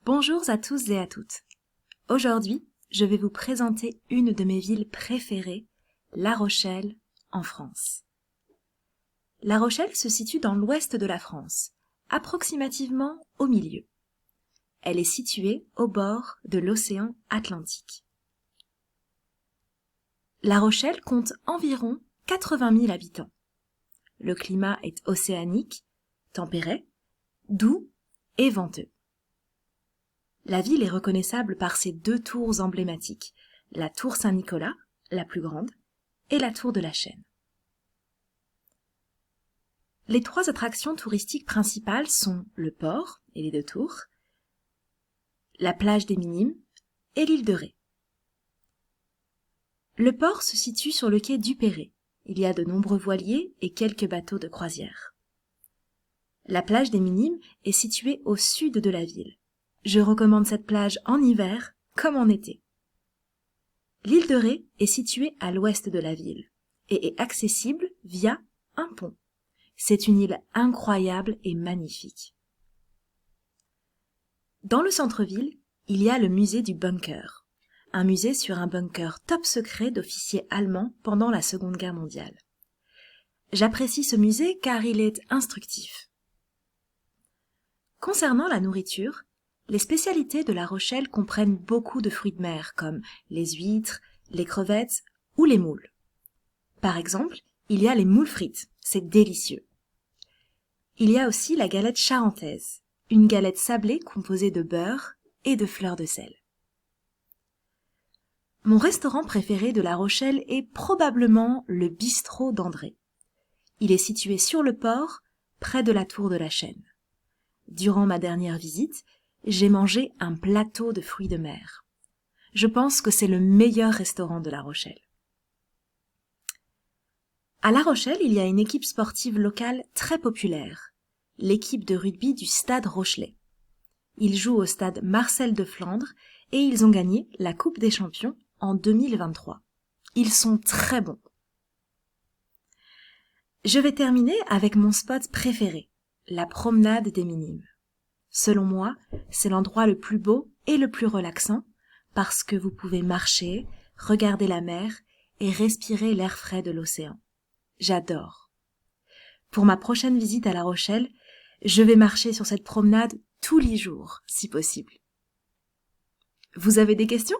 Bonjour à tous et à toutes. Aujourd'hui, je vais vous présenter une de mes villes préférées, La Rochelle, en France. La Rochelle se situe dans l'ouest de la France, approximativement au milieu. Elle est située au bord de l'océan Atlantique. La Rochelle compte environ 80 000 habitants. Le climat est océanique, tempéré, doux et venteux. La ville est reconnaissable par ses deux tours emblématiques, la tour Saint-Nicolas, la plus grande, et la tour de la Chaîne. Les trois attractions touristiques principales sont le port et les deux tours, la plage des Minimes et l'île de Ré. Le port se situe sur le quai du Perret. Il y a de nombreux voiliers et quelques bateaux de croisière. La plage des Minimes est située au sud de la ville. Je recommande cette plage en hiver comme en été. L'île de Ré est située à l'ouest de la ville et est accessible via un pont. C'est une île incroyable et magnifique. Dans le centre-ville, il y a le musée du bunker, un musée sur un bunker top secret d'officiers allemands pendant la Seconde Guerre mondiale. J'apprécie ce musée car il est instructif. Concernant la nourriture, les spécialités de La Rochelle comprennent beaucoup de fruits de mer comme les huîtres, les crevettes ou les moules. Par exemple, il y a les moules frites, c'est délicieux. Il y a aussi la galette charentaise, une galette sablée composée de beurre et de fleurs de sel. Mon restaurant préféré de La Rochelle est probablement le bistrot d'André. Il est situé sur le port, près de la tour de la Chaîne. Durant ma dernière visite, j'ai mangé un plateau de fruits de mer. Je pense que c'est le meilleur restaurant de La Rochelle. À La Rochelle, il y a une équipe sportive locale très populaire, l'équipe de rugby du Stade Rochelais. Ils jouent au stade Marcel de Flandre et ils ont gagné la Coupe des Champions en 2023. Ils sont très bons. Je vais terminer avec mon spot préféré, la promenade des Minimes. Selon moi, c'est l'endroit le plus beau et le plus relaxant parce que vous pouvez marcher, regarder la mer et respirer l'air frais de l'océan. J'adore. Pour ma prochaine visite à La Rochelle, je vais marcher sur cette promenade tous les jours, si possible. Vous avez des questions ?